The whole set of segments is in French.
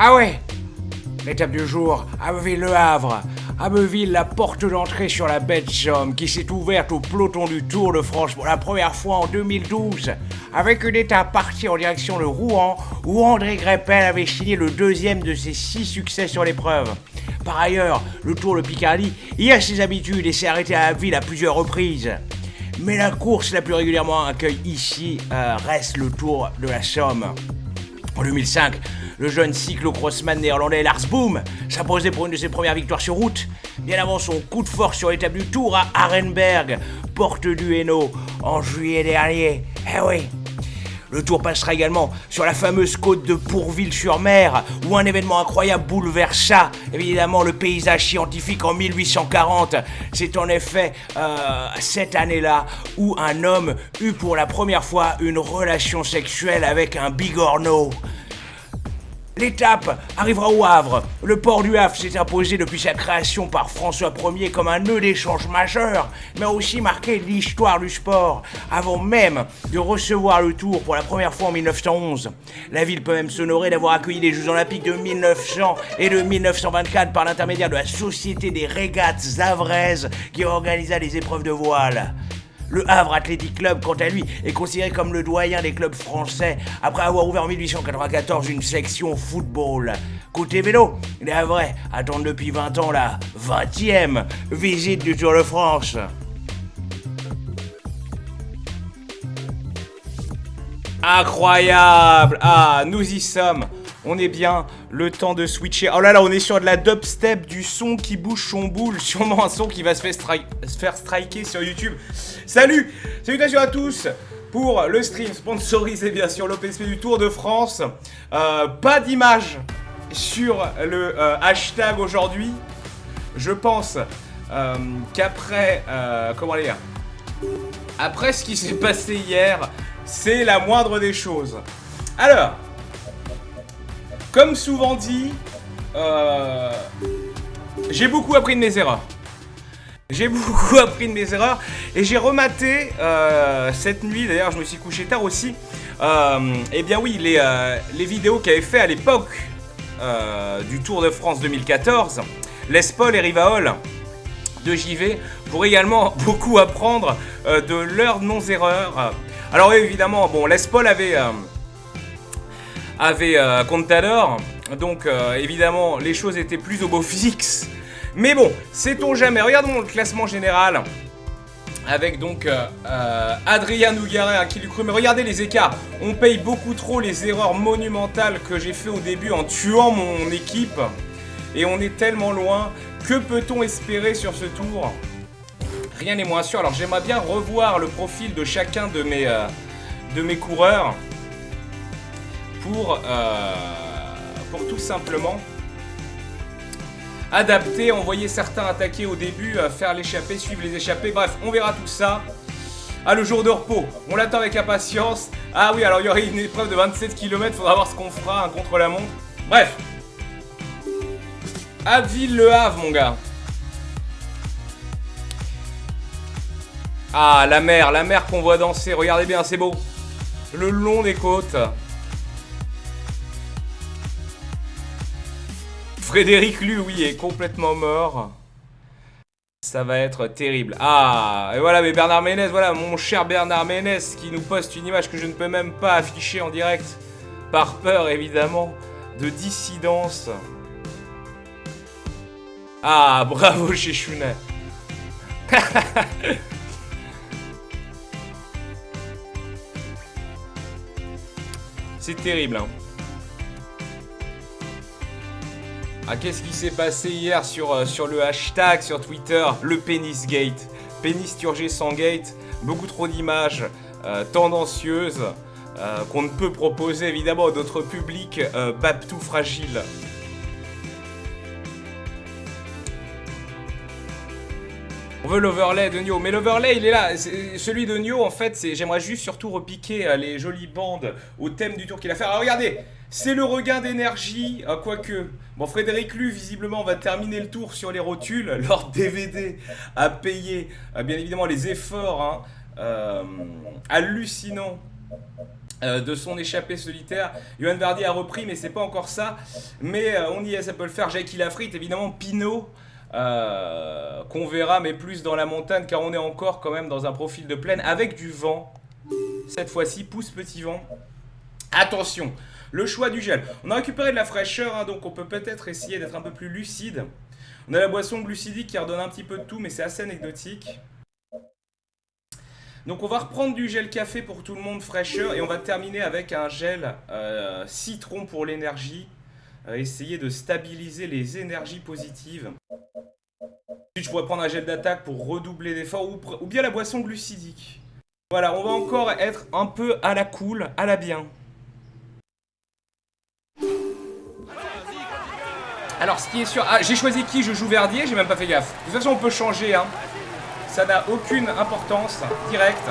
Ah ouais. L'étape du jour, Abbeville-Le Havre. Abbeville, la porte d'entrée sur la baie de Somme, qui s'est ouverte au peloton du Tour de France pour la première fois en 2012, avec une étape partie en direction de Rouen, où André Greipel avait signé le deuxième de ses 6 succès sur l'épreuve. Par ailleurs, le Tour de Picardie y a ses habitudes et s'est arrêté à Abbeville à plusieurs reprises. Mais la course la plus régulièrement accueillie ici reste le Tour de la Somme. En 2005, le jeune cyclo-crossman néerlandais Lars Boom s'imposait pour une de ses premières victoires sur route, bien avant son coup de force sur l'étape du Tour à Arenberg, porte du Hainaut, en juillet dernier. Eh oui. Le Tour passera également sur la fameuse côte de Pourville-sur-Mer, où un événement incroyable bouleversa évidemment le paysage scientifique en 1840. C'est en effet cette année-là où un homme eut pour la première fois une relation sexuelle avec un bigorneau. L'étape arrivera au Havre. Le port du Havre s'est imposé depuis sa création par François Ier comme un nœud d'échange majeur, mais a aussi marqué l'histoire du sport, avant même de recevoir le Tour pour la première fois en 1911. La ville peut même s'honorer d'avoir accueilli les Jeux Olympiques de 1900 et de 1924 par l'intermédiaire de la Société des régates havraises qui organisa les épreuves de voile. Le Havre Athletic Club, quant à lui, est considéré comme le doyen des clubs français après avoir ouvert en 1894 une section football. Côté vélo, les Havrais attendent depuis 20 ans la 20e visite du Tour de France. Incroyable! Ah, nous y sommes. On est bien, le temps de switcher. Oh là là, on est sur de la dubstep, du son qui bouge son boule. Sûrement un son qui va se faire striker sur YouTube. Salut! Salutations à tous pour le stream sponsorisé bien sûr l'OPSP du Tour de France. Pas d'image sur le hashtag aujourd'hui. Je pense qu'après, comment dire, après ce qui s'est passé hier, c'est la moindre des choses. Alors, comme souvent dit, j'ai beaucoup appris de mes erreurs. Et j'ai rematé cette nuit, d'ailleurs je me suis couché tard aussi, eh bien oui, les vidéos qu'il avait fait à l'époque du Tour de France 2014, Les Paul et Rivaol de JV, pour également beaucoup apprendre de leurs non-erreurs. Alors oui, évidemment, bon, Les Paul avait Contador, donc évidemment les choses étaient plus au beau fixe. Mais bon, sait-on jamais. Regardons le classement général avec donc Adrien Nougaret qui lui cru. Mais regardez les écarts. On paye beaucoup trop les erreurs monumentales que j'ai fait au début en tuant mon équipe. Et on est tellement loin. Que peut-on espérer sur ce tour? Rien n'est moins sûr. Alors j'aimerais bien revoir le profil de chacun de mes coureurs pour tout simplement adapter, envoyer certains attaquer au début, faire l'échappée, suivre les échappées, bref, on verra tout ça. Ah, le jour de repos, on l'attend avec impatience. Ah oui, alors il y aurait une épreuve de 27 km, faudra voir ce qu'on fera, un contre-la-montre. Bref. Abbeville-Le Havre, mon gars. Ah, la mer qu'on voit danser, regardez bien, c'est beau. Le long des côtes. Frédéric Lu, oui, est complètement mort. Ça va être terrible. Ah, et voilà, mais Bernard Ménez, voilà, mon cher Bernard Ménez qui nous poste une image que je ne peux même pas afficher en direct. Par peur, évidemment, de dissidence. Ah, bravo chez Chounet. C'est terrible, hein. Ah, qu'est-ce qui s'est passé hier sur le hashtag, sur Twitter, le Pénisgate. Pénis Turgescent Gate, beaucoup trop d'images tendancieuses qu'on ne peut proposer évidemment à notre public baptou fragile. On veut l'overlay de Nio, mais l'overlay il est là. Celui de Nio en fait, j'aimerais juste surtout repiquer les jolies bandes au thème du tour qu'il a fait. Alors regardez, c'est le regain d'énergie, quoique. Bon, Frédéric Lu visiblement va terminer le tour sur les rotules. Leur DVD a payé bien évidemment les efforts hallucinants de son échappée solitaire. Johan Vardy a repris, mais c'est pas encore ça. Mais on y est, ça peut le faire. Jackie Lafrite, évidemment, Pinot, qu'on verra, mais plus dans la montagne, car on est encore quand même dans un profil de plaine avec du vent. Cette fois-ci, pousse petit vent. Attention, le choix du gel. On a récupéré de la fraîcheur, hein, donc on peut peut-être essayer d'être un peu plus lucide. On a la boisson glucidique qui redonne un petit peu de tout, mais c'est assez anecdotique. Donc on va reprendre du gel café pour tout le monde, fraîcheur, et on va terminer avec un gel citron pour l'énergie. Essayer de stabiliser les énergies positives. Ensuite je pourrais prendre un gel d'attaque pour redoubler d'efforts, ou bien la boisson glucidique. Voilà, on va encore être un peu à la cool, à la bien. Alors ce qui est sûr... Ah, j'ai choisi qui? Je joue Verdier, j'ai même pas fait gaffe. De toute façon on peut changer, hein. Ça n'a aucune importance, direct.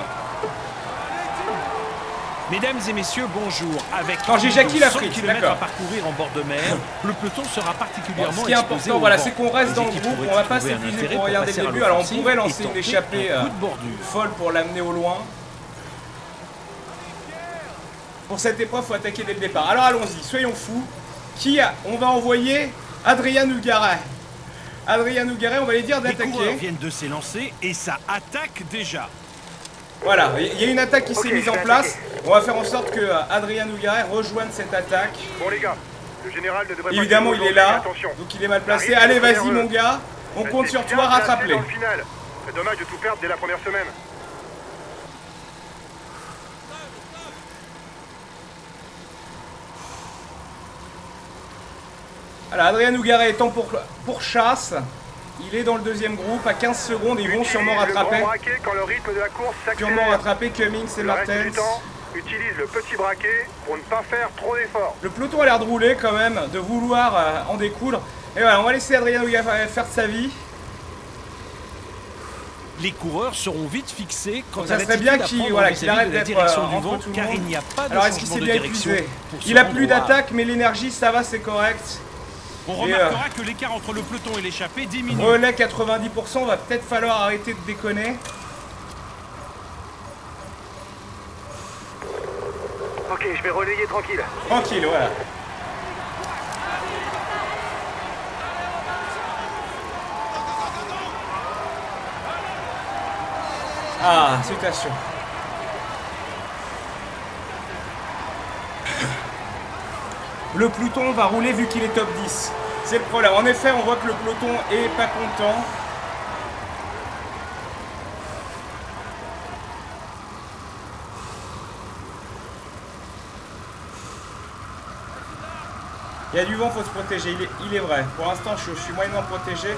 Mesdames et messieurs, bonjour. Avec quand j'ai Jackie Lafrite, d'accord. À parcourir en bord de mer, le peloton sera particulièrement ce qui est important, voilà, c'est qu'on reste dans le groupe, on va pas s'épuiser pour regarder le début. Alors on pourrait lancer une échappée folle pour l'amener au loin. Pour cette épreuve, il faut attaquer dès le départ. Alors allons-y, soyons fous. On va envoyer Adrian Nougaret. Adrian Nougaret, on va lui dire d'attaquer. Les coureurs viennent de s'élancer et ça attaque déjà. Voilà, il y a une attaque qui s'est mise en place. On va faire en sorte que Adrian Nougaret rejoigne cette attaque. Bon les gars, le général ne devrait évidemment pas il est là, donc il est mal placé. Allez vas-y mon gars, on compte sur toi, rattrape-les. C'est dommage de tout perdre dès la première semaine. Alors Adrian Nougaret étant pour chasse, il est dans le deuxième groupe à 15 secondes, ils vont sûrement rattraper. Quand le rythme de la course s'accélère. Sûrement rattraper Cummings et Martens. Utilise le petit braquet pour ne pas faire trop d'efforts. Le peloton a l'air de rouler quand même, de vouloir en découdre. Et voilà, on va laisser Adrian Nougaret faire de sa vie. Les coureurs seront vite fixés quand ça serait bien qu'il arrête d'être entre tout le monde. Car il n'y a pas de alors est-ce qu'il s'est bien épuisé? Il a plus d'attaque, mais l'énergie ça va, c'est correct. On remarquera que l'écart entre le peloton et l'échappée diminue. Relais 90%, va peut-être falloir arrêter de déconner. Ok, je vais relayer tranquille. Tranquille, voilà. Ah, citation. Le peloton va rouler vu qu'il est top 10. C'est le problème. En effet, on voit que le peloton est pas content. Il y a du vent, faut se protéger. Il est vrai. Pour l'instant, je suis moyennement protégé.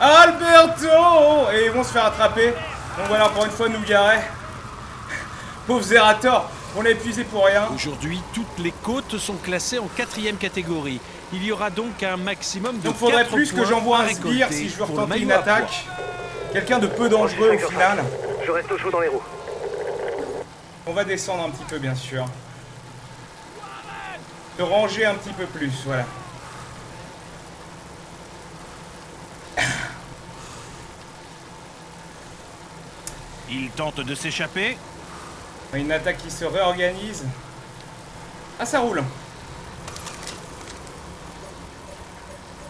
Alberto! Et ils vont se faire attraper. Donc voilà, encore une fois, Nougaret. Pauvre Zerator. On l'a épuisé pour rien. Aujourd'hui, toutes les côtes sont classées en 4e catégorie. Il y aura donc un maximum de 4 points. Donc faudrait plus que j'envoie un sbire si je veux retenter une attaque. Quelqu'un de peu dangereux au final. Je reste au chaud dans les roues. On va descendre un petit peu bien sûr. De ranger un petit peu plus, voilà. Il tente de s'échapper. Une attaque qui se réorganise. Ah, ça roule.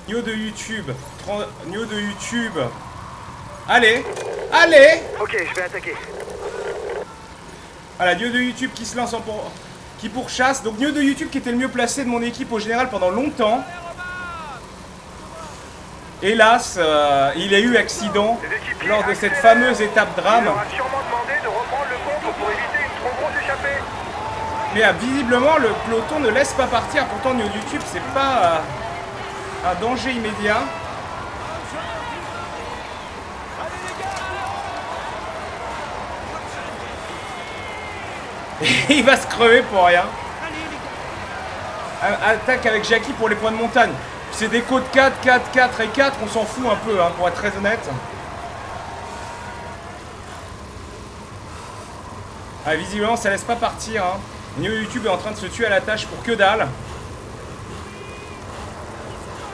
Nio de YouTube. Nio de YouTube. Allez. Allez. Ok, je vais attaquer. Voilà, Nio de YouTube qui se lance qui pourchasse. Donc Nio de YouTube qui était le mieux placé de mon équipe au général pendant longtemps. Hélas, il a eu accident lors de cette fameuse étape drame. Il aura sûrement demandé de reprendre le contre pour éviter une trop grosse échappée. Mais visiblement, le peloton ne laisse pas partir. Pourtant, Nio de YouTube, c'est pas un danger immédiat. Il va se crever pour rien. Attaque avec Jackie pour les points de montagne. C'est des côtes 4, 4, 4 et 4, on s'en fout un peu, hein, pour être très honnête. Ah, visiblement, ça laisse pas partir. Hein. Nio YouTube est en train de se tuer à la tâche pour que dalle.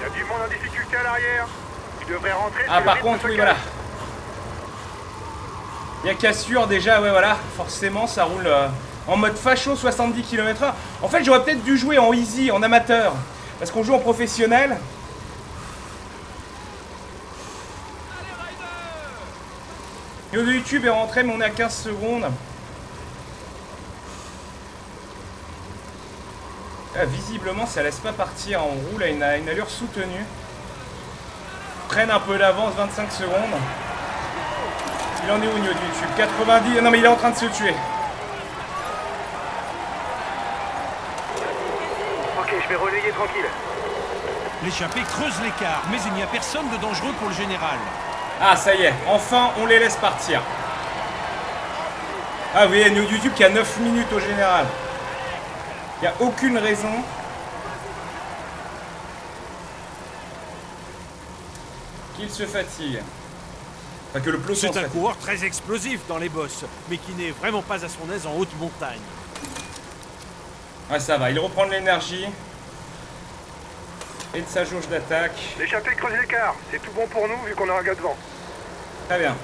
Il y a du monde en difficulté à l'arrière. Il devrait rentrer. Ah, par contre, oui, voilà. Il y a cassure déjà, ouais, voilà. Forcément, ça roule en mode facho 70 km/h. En fait, j'aurais peut-être dû jouer en easy, en amateur. Parce qu'on joue en professionnel. Vidéo de YouTube est rentré, mais on est à 15 secondes. Là, visiblement, ça laisse pas partir. On roule à une allure soutenue. Prennent un peu d'avance, 25 secondes. Il en est où, Nio de YouTube? 90. Non, mais il est en train de se tuer. Ok, je vais relayer tranquille. L'échappée creuse l'écart, mais il n'y a personne de dangereux pour le général. Ah, ça y est, enfin, on les laisse partir. Ah, vous voyez, Nio de YouTube qui a 9 minutes au général. Il n'y a aucune raison qu'il se fatigue. Enfin, que le peloton se C'est un fatigue. coureur très explosif dans les bosses, mais qui n'est vraiment pas à son aise en haute montagne. Ouais, ça va, il reprend de l'énergie. Et de sa jauge d'attaque. L'échappée creuse l'écart. C'est tout bon pour nous vu qu'on a un gars devant. Très bien.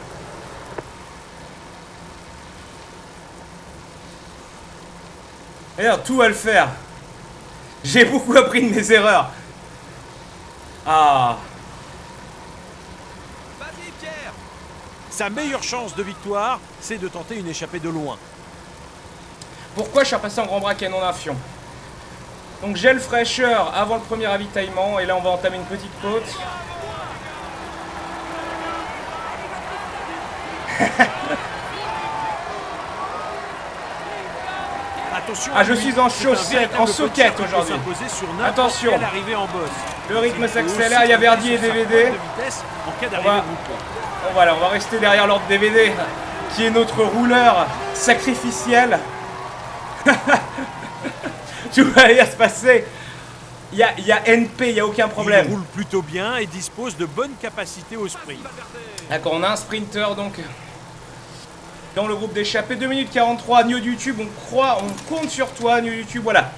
D'ailleurs, tout va le faire. J'ai beaucoup appris de mes erreurs. Ah. Vas-y, Pierre! Sa meilleure chance de victoire, c'est de tenter une échappée de loin. Pourquoi je suis repassé en grand braquet non un fion? Donc gel fraîcheur avant le premier ravitaillement. Et là, on va entamer une petite côte. Attention, Ah, je suis en chaussette, en soquette aujourd'hui. Attention. En bosse. Le rythme s'accélère, il y a Verdi et DVD. Voilà, on va rester derrière Lord DVD, qui est notre rouleur sacrificiel. Tout va bien se passer. Il y a NP, il n'y a aucun problème. Il roule plutôt bien et dispose de bonnes capacités au sprint. D'accord, on a un sprinter donc dans le groupe d'échappée. 2 minutes 43, Nio de YouTube, on compte sur toi, Nio de YouTube, voilà.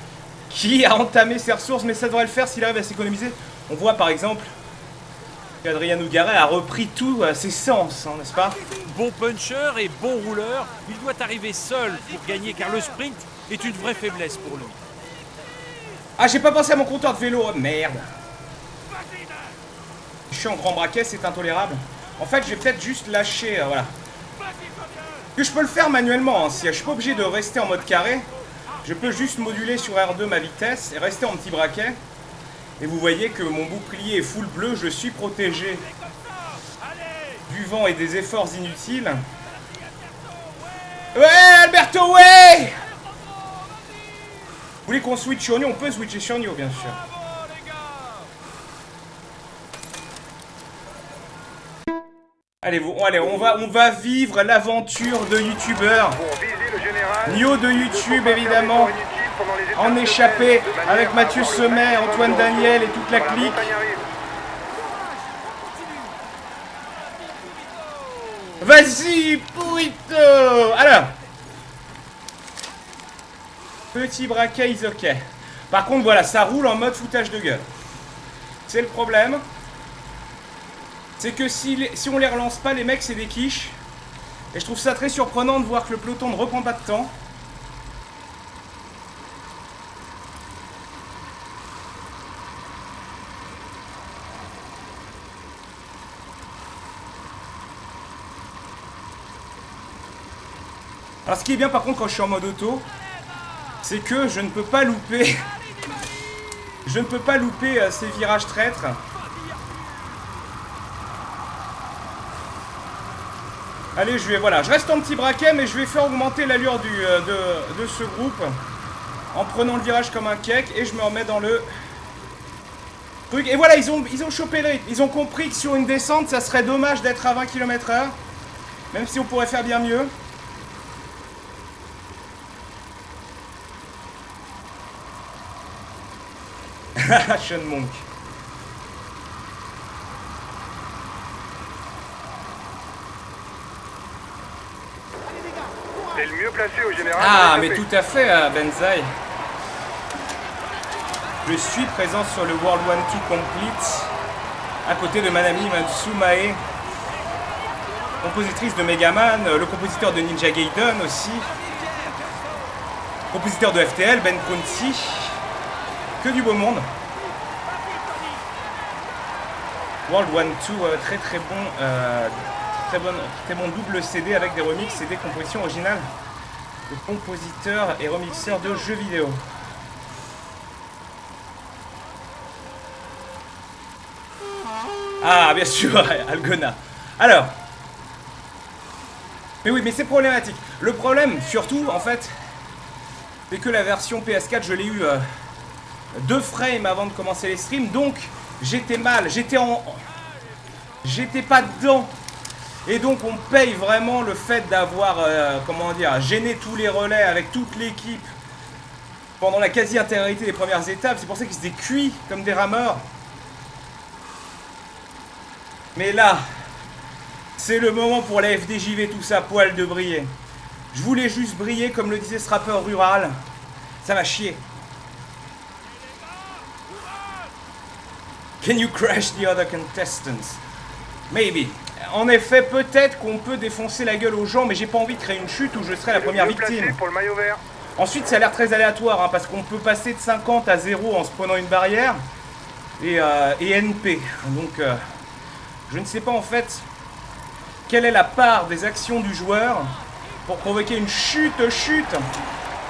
Qui a entamé ses ressources, mais ça devrait le faire s'il arrive à s'économiser. On voit par exemple qu'Adrien Nougaret a repris tous ses sens, hein, n'est-ce pas? Bon puncher et bon rouleur, il doit arriver seul pour gagner car le sprint est une vraie faiblesse pour lui. Ah, j'ai pas pensé à mon compteur de vélo, oh, merde. Je suis en grand braquet, c'est intolérable. En fait, je vais peut-être juste lâcher, voilà. Que je peux le faire manuellement, hein. Si je suis pas obligé de rester en mode carré, je peux juste moduler sur R2 ma vitesse et rester en petit braquet. Et vous voyez que mon bouclier est full bleu, je suis protégé du vent et des efforts inutiles. Ouais, Alberto, ouais! Vous voulez qu'on switch sur Nio? On peut switcher sur Nio, bien sûr. Allez, on va vivre l'aventure de youtubeur. Pour viser le général. Nio de YouTube, évidemment. En échappée avec Mathieu Sommet, Antoine Daniel et toute la clique. Vas-y, Pourrito! Alors. Petit braquet, is ok. Par contre, voilà, ça roule en mode foutage de gueule. C'est le problème. C'est que si on les relance pas, les mecs, c'est des quiches. Et je trouve ça très surprenant de voir que le peloton ne reprend pas de temps. Alors ce qui est bien par contre quand je suis en mode auto, c'est que je ne peux pas louper. Je ne peux pas louper ces virages traîtres. Allez, voilà, je reste en petit braquet, mais je vais faire augmenter l'allure de ce groupe en prenant le virage comme un cake et je me remets dans le truc. Et voilà, ils ont chopé le rythme. Ils ont compris que sur une descente, ça serait dommage d'être à 20 km/h, même si on pourrait faire bien mieux. Sean Monk. T'es le mieux placé au général. Ah, mais tout à fait, Benzaï. Je suis présent sur le World 1-2 Complete, à côté de Manami Matsumae, compositrice de Megaman, le compositeur de Ninja Gaiden aussi. Compositeur de FTL, Ben Conti. Que du beau monde. World 1-2, très bon double CD avec des remixes et des compositions originales de compositeurs et remixeurs de jeux vidéo. Ah, bien sûr, Algona. Alors, mais oui, mais c'est problématique. Le problème, surtout, en fait, c'est que la version PS4, je l'ai eu 2 frames avant de commencer les streams, donc j'étais mal, j'étais pas dedans. Et donc on paye vraiment le fait d'avoir, comment dire, gêné tous les relais avec toute l'équipe pendant la quasi-intégralité des premières étapes. C'est pour ça qu'ils étaient cuits comme des rameurs. Mais là, c'est le moment pour la FDJV, tout ça, poil de briller. Je voulais juste briller, comme le disait ce rappeur rural. Ça va chier. Can you crash the other contestants? Maybe. En effet, peut-être qu'on peut défoncer la gueule aux gens, mais j'ai pas envie de créer une chute où je serai la première victime. Pour le maillot vert. Ensuite, ça a l'air très aléatoire, hein, parce qu'on peut passer de 50 à 0 en se prenant une barrière. Et NP. Donc, je ne sais pas en fait quelle est la part des actions du joueur pour provoquer une chute.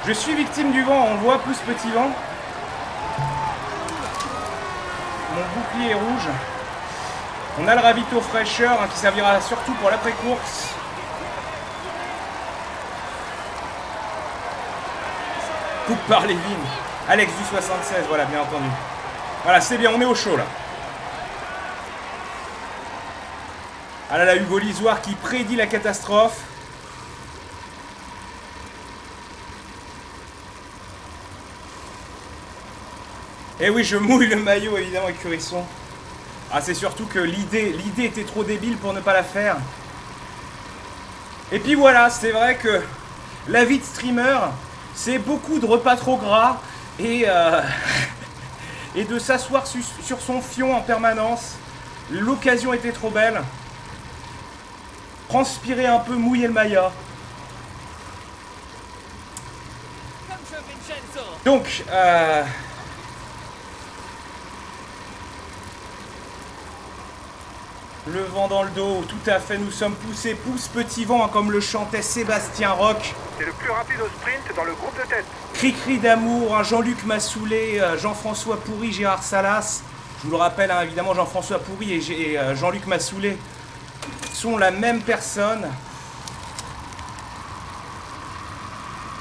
Je suis victime du vent, on le voit, plus petit vent. Mon bouclier est rouge. On a le ravito fraîcheur hein, qui servira surtout pour l'après-course. Coupe par Lévin. Alex du 76, voilà, bien entendu. Voilà, c'est bien, on est au chaud là. Ah là là, Hugo Lisoire qui prédit la catastrophe. Et oui, je mouille le maillot évidemment avec Curisson. Ah, c'est surtout que l'idée était trop débile pour ne pas la faire. Et puis voilà, c'est vrai que la vie de streamer, c'est beaucoup de repas trop gras et de s'asseoir sur son fion en permanence. L'occasion était trop belle. Transpirer un peu, mouiller le maillot. Donc, le vent dans le dos, tout à fait, nous sommes poussés, pousse petit vent, hein, comme le chantait Sébastien Roch. C'est le plus rapide au sprint dans le groupe de tête. Cri-cri d'amour, hein, Jean-Luc Massoulé, Jean-François Pourri, Gérard Salas. Je vous le rappelle, hein, évidemment, Jean-François Pourri et Jean-Luc Massoulé sont la même personne.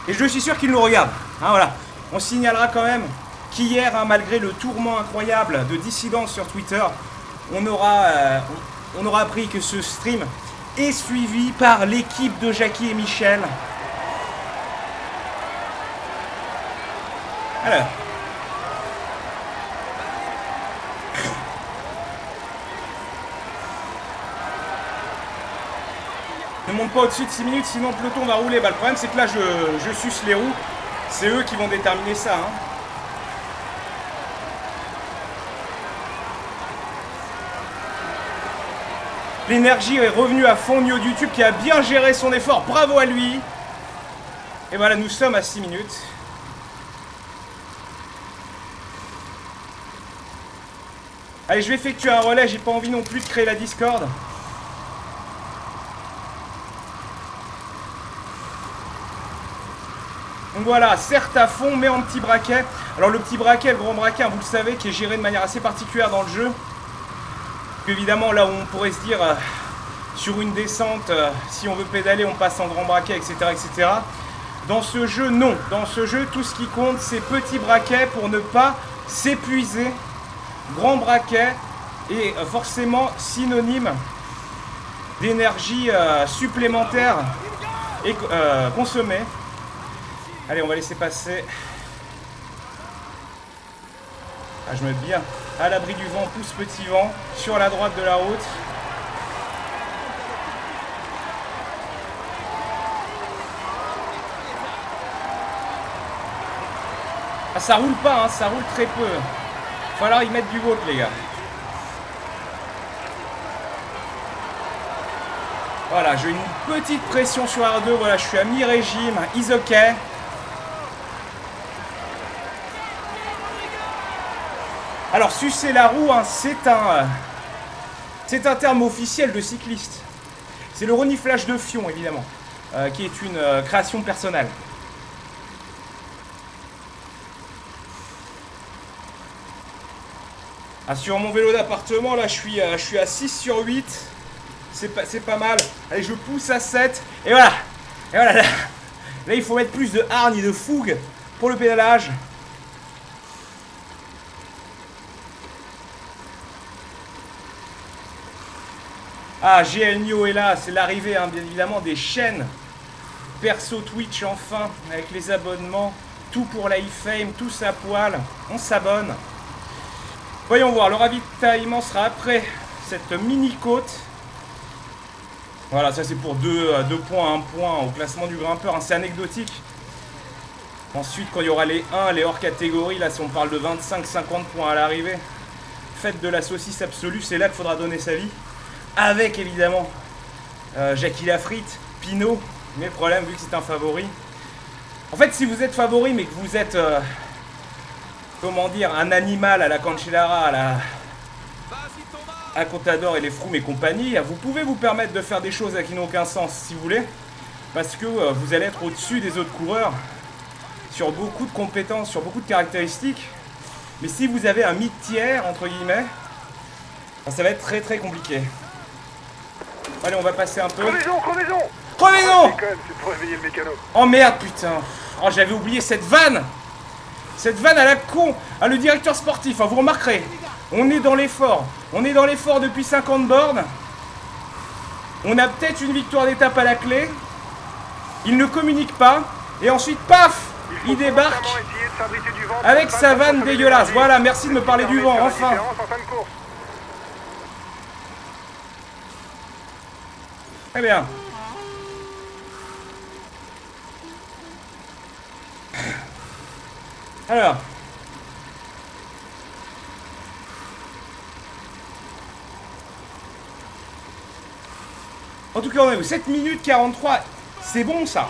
Et je suis sûr qu'ils nous regardent. Hein, voilà. On signalera quand même qu'hier, hein, malgré le tourment incroyable de dissidence sur Twitter, on aura appris que ce stream est suivi par l'équipe de Jackie et Michel. Alors. Ne monte pas au-dessus de 6 minutes, sinon le peloton va rouler. Bah, le problème, c'est que là, je suce les roues. C'est eux qui vont déterminer ça. Hein. L'énergie est revenue à fond. Nio YouTube qui a bien géré son effort. Bravo à lui. Et voilà, nous sommes à 6 minutes. Allez, je vais effectuer un relais. J'ai pas envie non plus de créer la Discord. Donc voilà, certes à fond, mais en petit braquet. Alors le petit braquet, le grand braquet, hein, vous le savez, qui est géré de manière assez particulière dans le jeu. Évidemment, là où on pourrait se dire, sur une descente, si on veut pédaler, on passe en grand braquet, etc., etc. Dans ce jeu, non. Dans ce jeu, tout ce qui compte, c'est petit braquet pour ne pas s'épuiser. Grand braquet est forcément synonyme d'énergie supplémentaire et consommée. Allez, on va laisser passer. Ah, je me mets bien à l'abri du vent, pousse petit vent, sur la droite de la route. Ah, ça roule pas, hein, ça roule très peu. Faut alors y mettre du vôtre, les gars. Voilà, j'ai une petite pression sur R2. Voilà, je suis à mi-régime, is ok. Alors, sucer la roue, hein, c'est un terme officiel de cycliste. C'est le reniflage de fion, évidemment, qui est une création personnelle. Ah, sur mon vélo d'appartement, là, je suis à 6 sur 8. C'est pas mal. Allez, je pousse à 7. Et voilà. Et voilà. Là, il faut mettre plus de hargne et de fougue pour le pédalage. Ah, GLNio est là. C'est l'arrivée, hein, bien évidemment, des chaînes. Perso Twitch, enfin, avec les abonnements. Tout pour l'iFame, tous à poil. On s'abonne. Voyons voir, le ravitaillement sera après cette mini-côte. Voilà, ça c'est pour 2 points, 1 point au classement du grimpeur, hein, c'est anecdotique. Ensuite, quand il y aura les 1, les hors catégories, là si on parle de 25-50 points à l'arrivée, faites de la saucisse absolue, c'est là qu'il faudra donner sa vie. Avec évidemment Jackie Lafritte, Pinot, mais le problème vu que c'est un favori. En fait, si vous êtes favori mais que vous êtes... comment dire, un animal à la Cancellara, à Contador et les Froome et compagnie, vous pouvez vous permettre de faire des choses qui n'ont aucun sens si vous voulez, parce que vous allez être au-dessus des autres coureurs sur beaucoup de compétences, sur beaucoup de caractéristiques. Mais si vous avez un mid-tiers, entre guillemets, ça va être très très compliqué. Allez, on va passer un peu. Crevaison, crevaison! Crevaison! C'est pour réveiller le mécano. Oh merde, putain! Oh, j'avais oublié cette vanne! Cette vanne à la con, à le directeur sportif, hein, vous remarquerez, on est dans l'effort. On est dans l'effort depuis 50 bornes. On a peut-être une victoire d'étape à la clé. Il ne communique pas. Et ensuite, paf, il débarque avec sa vanne dégueulasse. Voilà, merci de me parler du vent, enfin. Très bien. Alors. En tout cas, on a eu 7 minutes 43. C'est bon, ça.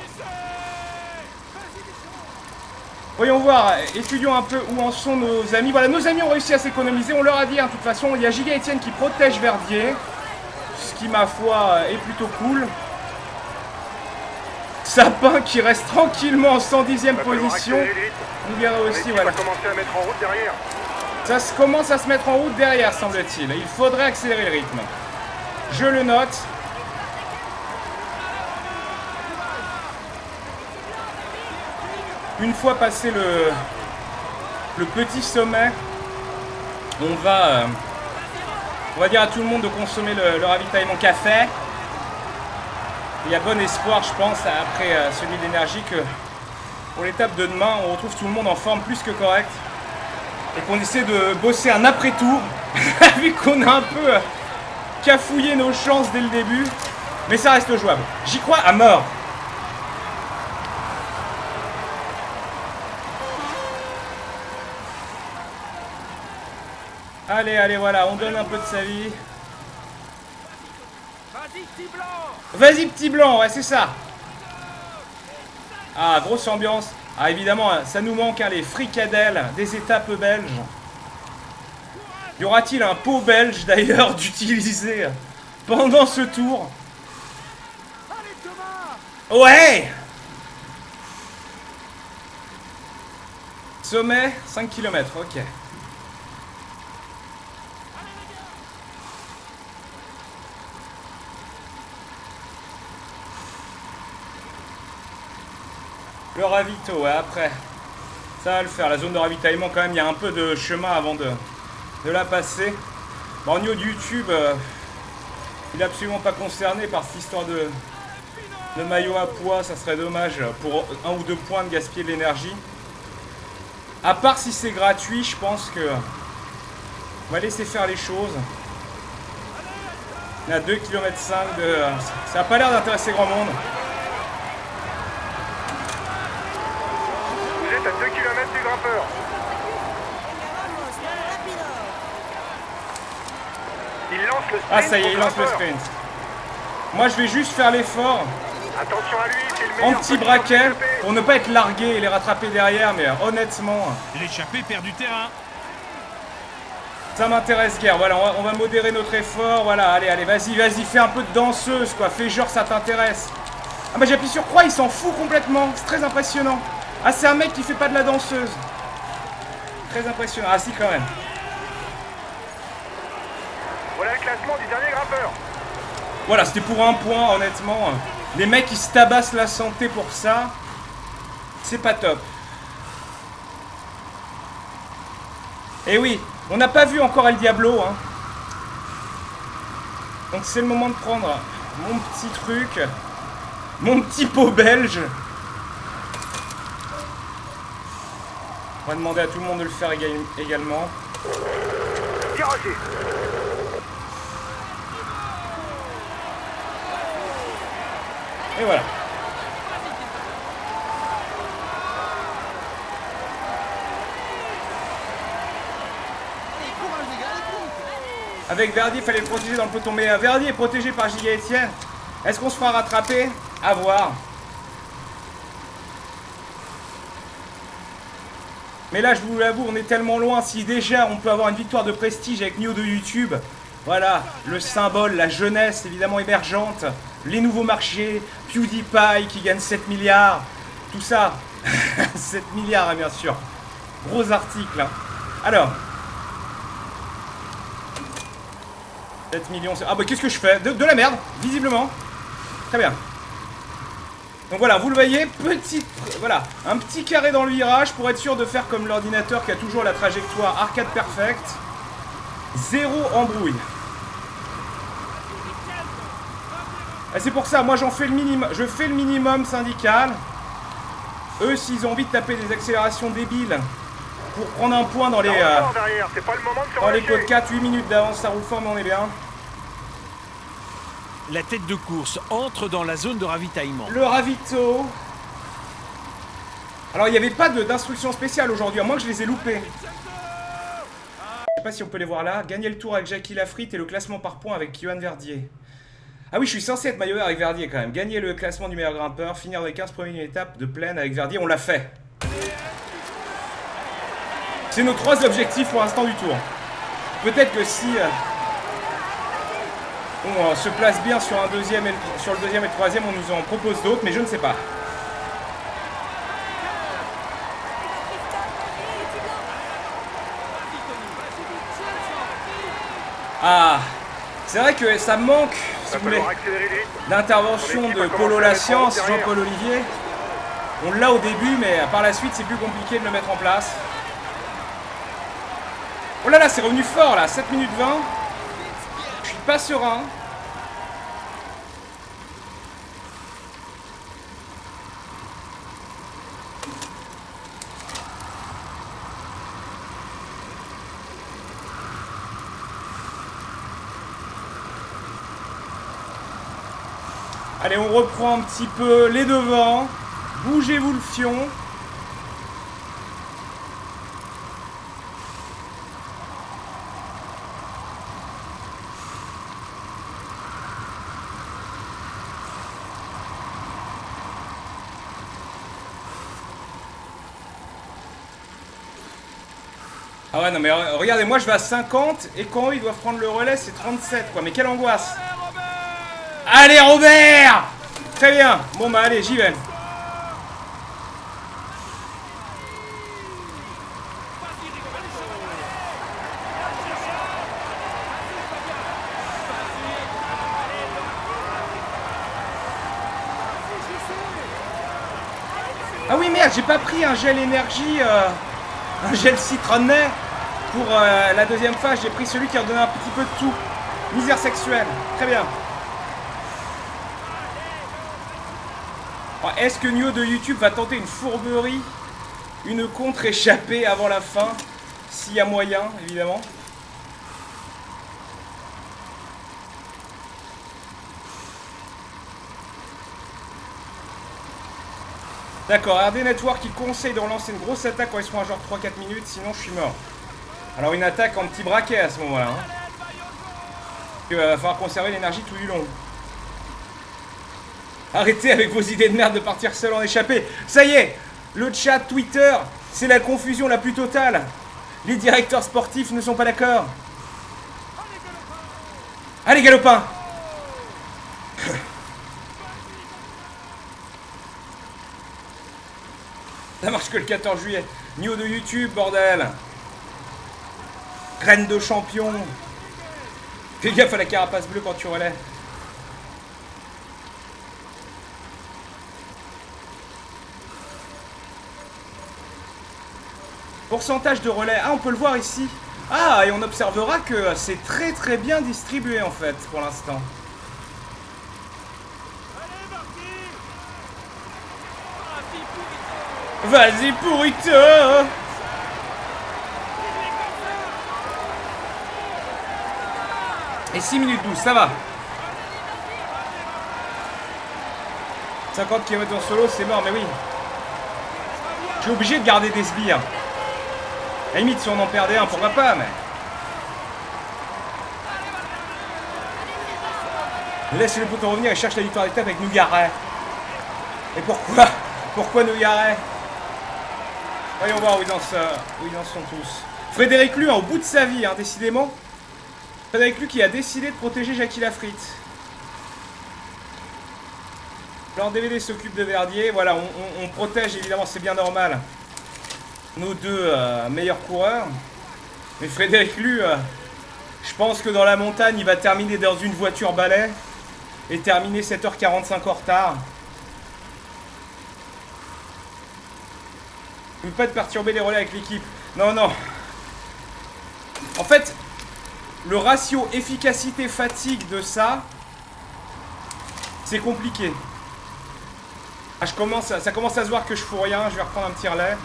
Voyons voir, étudions un peu où en sont nos amis. Voilà, nos amis ont réussi à s'économiser. On leur a dit, hein, de toute façon, il y a Giga Etienne qui protège Verdier. Ce qui, ma foi, est plutôt cool. Sapin qui reste tranquillement en 110e position. Nous verrons aussi, voilà. Ça commence à se mettre en route derrière, semble-t-il. Il faudrait accélérer le rythme. Je le note. Une fois passé le petit sommet, on va dire à tout le monde de consommer le ravitaillement café. Il y a bon espoir, je pense, après celui d'énergie, que pour l'étape de demain, on retrouve tout le monde en forme plus que correct. Et qu'on essaie de bosser un après-tour, vu qu'on a un peu cafouillé nos chances dès le début. Mais ça reste jouable. J'y crois à mort. Allez, allez, voilà, on donne un peu de sa vie. Vas-y, petit blanc, ouais, c'est ça. Ah, grosse ambiance. Ah, évidemment, ça nous manque, hein, les fricadelles des étapes belges. Y aura-t-il un pot belge, d'ailleurs, d'utiliser pendant ce tour? Ouais! Sommet, 5 km, ok. Le ravito, ouais, après. Ça va le faire. La zone de ravitaillement, quand même, il y a un peu de chemin avant de la passer. Bon, au niveau de YouTube, il n'est absolument pas concerné par cette histoire de maillot à poids. Ça serait dommage pour 1 ou 2 points de gaspiller de l'énergie. À part si c'est gratuit, je pense que on va laisser faire les choses. On a 2,5 km de... Ça n'a pas l'air d'intéresser grand monde. À 2 km du grimpeur. Il lance le sprint. Ah, ça y est, il lance le sprint. Moi, je vais juste faire l'effort. Attention à lui, c'est le En meilleur petit braquet pour ne pas être largué et les rattraper derrière, mais honnêtement. L'échappée perd du terrain. Ça m'intéresse guère. Voilà, on va modérer notre effort. Voilà, allez, vas-y, fais un peu de danseuse, quoi. Fais genre ça t'intéresse. Ah bah j'appuie sur croix, il s'en fout complètement. C'est très impressionnant. Ah, c'est un mec qui fait pas de la danseuse. Très impressionnant. Ah si, quand même. Voilà le classement du dernier grimpeur. Voilà, c'était pour un point, honnêtement. Les mecs qui se tabassent la santé pour ça, c'est pas top. Et oui, on n'a pas vu encore El Diablo, hein. Donc c'est le moment de prendre mon petit truc, mon petit pot belge. On va demander à tout le monde de le faire également. Tiragé. Et voilà. Avec Verdi, il fallait le protéger dans le peloton. Mais Verdi est protégé par Giga Etienne. Est-ce qu'on se fera rattraper? À voir. Mais là, je vous l'avoue, on est tellement loin. Si déjà on peut avoir une victoire de prestige avec Nio de YouTube, voilà, le symbole, la jeunesse évidemment émergente, les nouveaux marchés, PewDiePie qui gagne 7 milliards, tout ça. 7 milliards, hein, bien sûr. Gros article. Hein. Alors. 7 millions. Ah bah qu'est-ce que je fais? De la merde, visiblement. Très bien. Donc voilà, vous le voyez, voilà, un petit carré dans le virage pour être sûr de faire comme l'ordinateur qui a toujours la trajectoire arcade perfect. Zéro embrouille. Et c'est pour ça, moi j'en fais le minimum, je fais le minimum syndical. Eux, s'ils ont envie de taper des accélérations débiles pour prendre un point dans les codes 4, 8 minutes d'avance, ça roule fort, mais on est bien. La tête de course entre dans la zone de ravitaillement. Le ravito. Alors il n'y avait pas d'instructions spéciales aujourd'hui, à moins que je les ai loupées. Je sais pas si on peut les voir là. Gagner le tour avec Jackie Lafritte et le classement par points avec Johan Verdier. Ah oui, je suis censé être maillot vert avec Verdier quand même. Gagner le classement du meilleur grimpeur, finir dans les 15 premières étapes de plaine avec Verdier, on l'a fait. C'est nos 3 objectifs pour l'instant du tour. Peut-être que si on se place bien sur, sur le deuxième et le troisième, on nous en propose d'autres, mais je ne sais pas. Ah, c'est vrai que ça manque, si vous voulez, d'intervention de Polo La Science, Jean-Paul Olivier. On l'a au début, mais par la suite, c'est plus compliqué de le mettre en place. Oh là là, c'est revenu fort là, 7 minutes 20. Je suis pas serein. Allez, on reprend un petit peu les devants. Bougez-vous le fion. Ah ouais, non mais regardez, moi je vais à 50 et quand eux ils doivent prendre le relais c'est 37 quoi, mais quelle angoisse. Allez Robert! Très bien, bon bah allez, j'y vais. Ah oui merde, j'ai pas pris un gel énergie, un gel citronnet pour la deuxième phase, j'ai pris celui qui a donné un petit peu de tout. Misère sexuelle, très bien. Est-ce que Nio de YouTube va tenter une fourberie, une contre-échappée avant la fin? S'il y a moyen, évidemment. D'accord, RD Network qui conseille de relancer une grosse attaque quand ils seront à genre 3-4 minutes, sinon je suis mort. Alors une attaque en petit braquet à ce moment-là. Hein. Il va falloir conserver l'énergie tout du long. Arrêtez avec vos idées de merde de partir seul en échappée. Ça y est, le chat Twitter, c'est la confusion la plus totale. Les directeurs sportifs ne sont pas d'accord. Allez, galopin. Ça marche que le 14 juillet. New de YouTube, bordel. Reine de champion. Fais gaffe à la carapace bleue quand tu relais. Pourcentage de relais. Ah, on peut le voir ici. Ah, et on observera que c'est très très bien distribué en fait pour l'instant. Vas-y, pourrito! Et 6 minutes 12, ça va. 50 km en solo, c'est mort, mais oui. Je suis obligé de garder des sbires. À la limite, si on en perdait un, pourquoi pas, mais... Laisse le poteau revenir et cherche la victoire d'étape avec Nougaret. Et pourquoi? Pourquoi Nougaret? Voyons voir où ils en sont tous. Frédéric Lu, au bout de sa vie, hein, décidément. Frédéric Lu qui a décidé de protéger Jackie Lafritte. Leur DVD s'occupe de Verdier. Voilà, on protège, évidemment, c'est bien normal, nos deux meilleurs coureurs. Mais Frédéric Lu, je pense que dans la montagne, il va terminer dans une voiture balai et terminer 7h45 en retard. Ne pas de perturber les relais avec l'équipe. Non, non. En fait, le ratio efficacité-fatigue de ça, c'est compliqué. Ah, ça commence à se voir que je fous rien. Je vais reprendre un petit relais.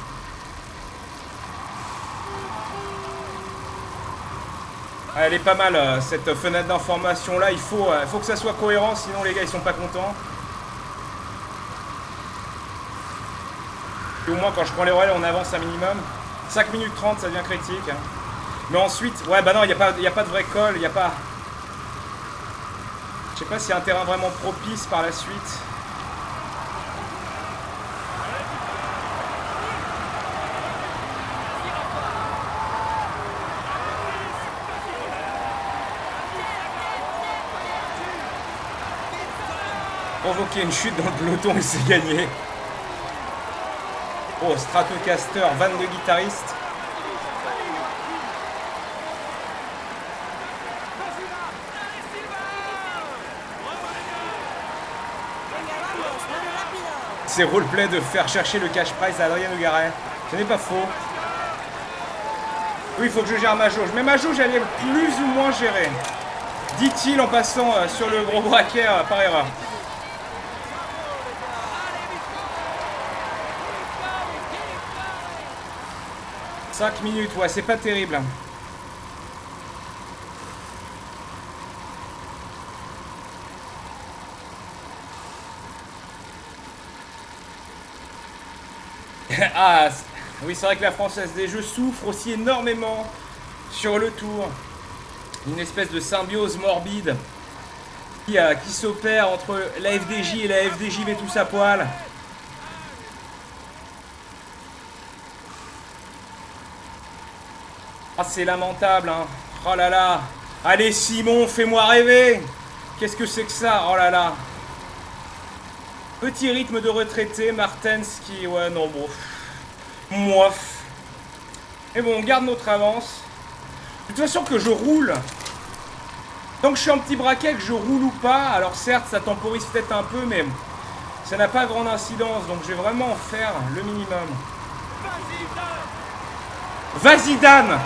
Ah, elle est pas mal, cette fenêtre d'information là. Il faut que ça soit cohérent, sinon les gars ils sont pas contents. Et au moins quand je prends les relais on avance un minimum. 5 minutes 30 ça devient critique. Mais ensuite, ouais bah non, il n'y a pas de vrai col, il n'y a pas... Je sais pas s'il y a un terrain vraiment propice par la suite. Provoquer une chute dans le peloton et c'est gagné. Oh, Stratocaster, 22 guitaristes. C'est roleplay de faire chercher le cash prize à Adrien Nougaret. Ce n'est pas faux. Oui, il faut que je gère ma jauge. Mais ma jauge, elle est plus ou moins gérée. Dit-il en passant sur le gros braquet par erreur. « 5 minutes, ouais, c'est pas terrible. » Ah, oui, c'est vrai que la Française des Jeux souffre aussi énormément sur le tour. Une espèce de symbiose morbide qui s'opère entre la FDJ et la FDJ met tous à poil. Ah, c'est lamentable, hein. Oh là là. Allez, Simon, fais-moi rêver. Qu'est-ce que c'est que ça? Oh là là. Petit rythme de retraité, Martens qui... Ouais, non, bon. Moif. Et bon, on garde notre avance. De toute façon, que je roule. Tant que je suis en petit braquet, que je roule ou pas, alors certes, ça temporise peut-être un peu, mais ça n'a pas grande incidence. Donc, je vais vraiment en faire le minimum. Vas-y, Dan!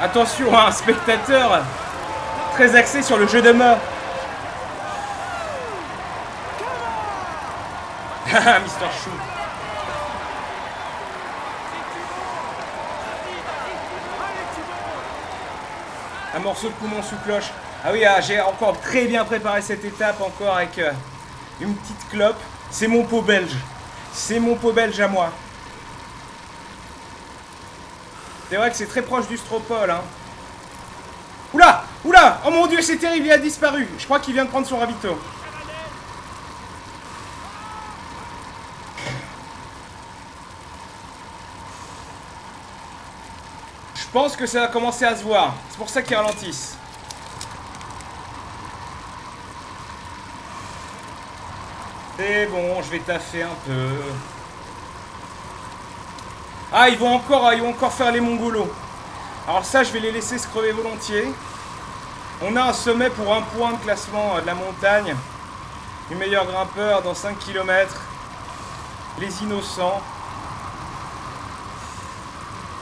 Attention, un spectateur très axé sur le jeu de mots. Haha, Mr. Chou. Un morceau de poumon sous cloche. Ah oui, j'ai encore très bien préparé cette étape, encore avec une petite clope. C'est mon pot belge. C'est mon pot belge à moi. C'est vrai que c'est très proche du Stropole, hein. Oula! Oula! Oh mon dieu, c'est terrible, il a disparu. Je crois qu'il vient de prendre son ravito. Je pense que ça va commencer à se voir. C'est pour ça qu'ils ralentissent. C'est bon, je vais taffer un peu. Ah, ils vont encore faire les mongolos. Alors ça, je vais les laisser se crever volontiers. On a un sommet pour un point de classement de la montagne. Les meilleurs grimpeurs dans 5 km. Les innocents.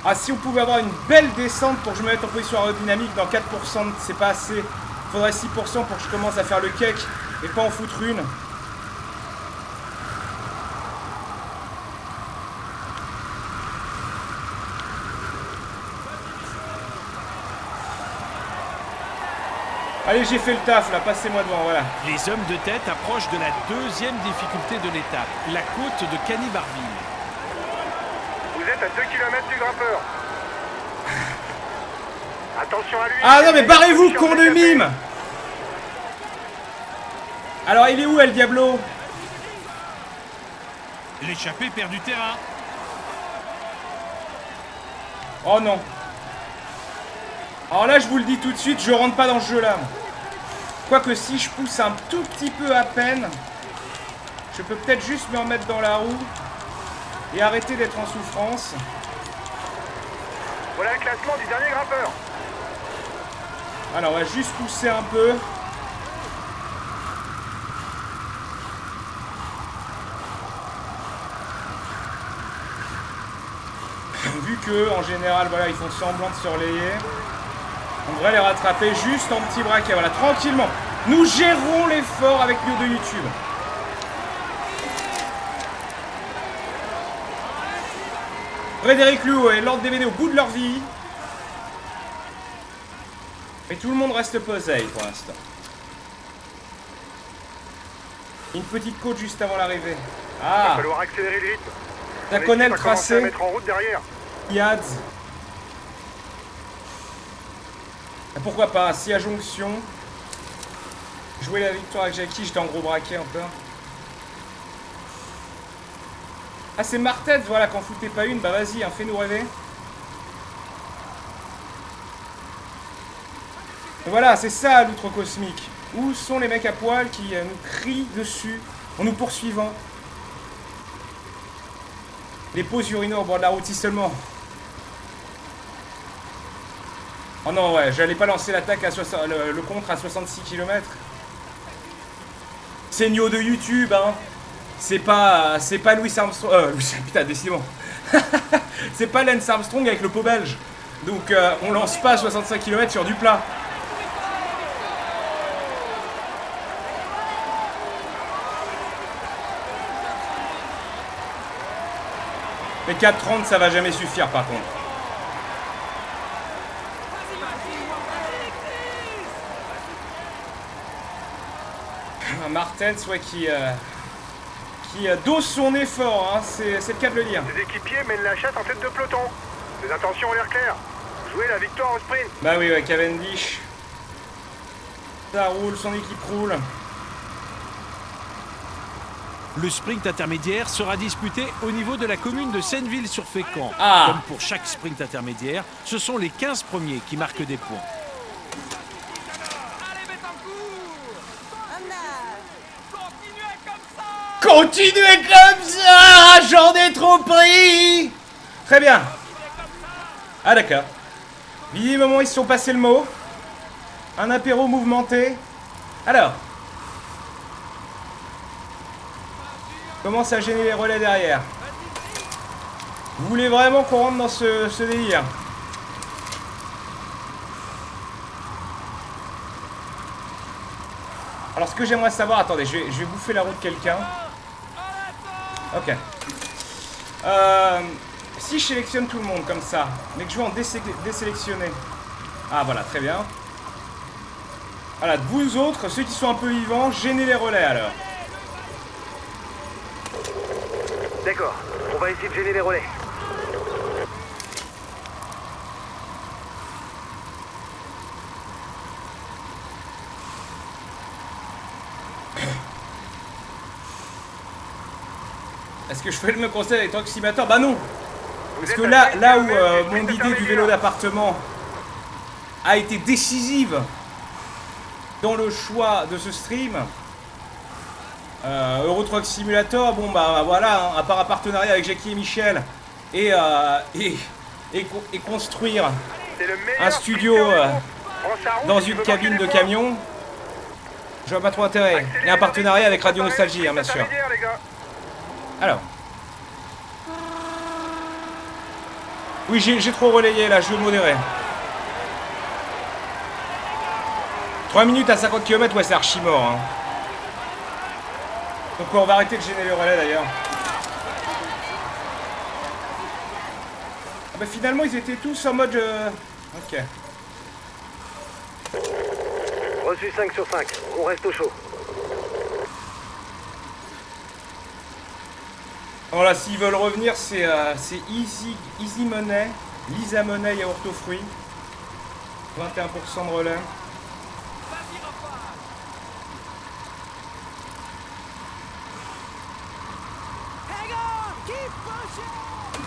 Ah, si on pouvait avoir une belle descente pour que je me mette en position aérodynamique dans 4%, c'est pas assez. Il faudrait 6% pour que je commence à faire le cake et pas en foutre une. Allez, j'ai fait le taf là, passez-moi devant, voilà. Les hommes de tête approchent de la deuxième difficulté de l'étape, la côte de Cany-Barville. Vous êtes à 2 km du grimpeur. Attention à lui. Ah non mais barrez-vous, con de mime. Alors il est où El Diablo? L'échappée perd du terrain. Oh non. Alors là je vous le dis tout de suite, je rentre pas dans ce jeu là. Quoique si je pousse un tout petit peu à peine, je peux peut-être juste me remettre dans la roue et arrêter d'être en souffrance. Voilà le classement du dernier grimpeur. Alors on va juste pousser un peu. Vu que en général voilà ils font semblant de se relayer, on devrait les rattraper juste en petit braquet, voilà, tranquillement. Nous gérons l'effort avec nous de YouTube. Frédéric Luo et Lord DVD au bout de leur vie. Et tout le monde reste posé pour l'instant. Une petite côte juste avant l'arrivée. Il va Ah, falloir accélérer le rythme. t'as L'équipe connais le va commencer à tracé, mettre en route derrière. Yads. Pourquoi pas, si à jonction. Jouer la victoire avec Jackie, j'étais en gros braquet un peu. Ah c'est Martet, voilà, qu'en foutait pas une, bah vas-y, hein, fais-nous rêver. Et voilà, c'est ça l'outre cosmique. Où sont les mecs à poil qui nous crient dessus en nous poursuivant? Les pauses urinaux au bord de la route, si seulement. Oh non, ouais, j'allais pas lancer l'attaque à le contre à 66 km. C'est Nio de YouTube, hein. C'est pas Louis Armstrong. Putain, décidément. C'est pas Lance Armstrong avec le pot belge. Donc, on lance pas à 65 km sur du plat. Mais 4,30 ça va jamais suffire par contre. Martens, ouais, qui dose son effort, hein, c'est le cas de le dire. Les équipiers mènent la chasse en tête de peloton. Les intentions ont l'air claires. Jouer la victoire au sprint. Bah oui, ouais, Cavendish. Ça roule, son équipe roule. Le sprint intermédiaire sera disputé au niveau de la commune de Senneville-sur-Fécamp. Ah. Comme pour chaque sprint intermédiaire, ce sont les 15 premiers qui marquent des points. Continuez comme ça, j'en ai trop pris. Très bien. Ah d'accord. Visiblement ils se sont passés le mot. Un apéro mouvementé. Alors. Commence à gêner les relais derrière. Vous voulez vraiment qu'on rentre dans ce délire? Alors ce que j'aimerais savoir, attendez, je vais bouffer la roue de quelqu'un. Ok. Si je sélectionne tout le monde comme ça, mais que je veux en désélectionner. Ah voilà, très bien. Voilà, vous autres, ceux qui sont un peu vivants, gênez les relais alors. D'accord, on va essayer de gêner les relais. Est-ce que je fais le même conseil avec Proximator? Bah non. Parce que là où mon idée du vélo d'appartement a été décisive dans le choix de ce stream, Euro Truck Simulator, bon bah voilà, hein, à part un partenariat avec Jackie et Michel et construire un studio dans une cabine de camion, je vois pas trop intérêt. Il y a un partenariat avec Radio Nostalgie, hein, bien sûr. Alors. Oui, j'ai trop relayé là, je veux modérer. 3 minutes à 50 km, ouais, c'est archi mort. Hein. Donc on va arrêter de gêner les relais d'ailleurs. Ah bah finalement ils étaient tous en mode... Ok. Reçu 5 sur 5, on reste au chaud. Voilà, s'ils veulent revenir, c'est Easy Money, Lisa Money, yaourt aux fruits. 21% de relais.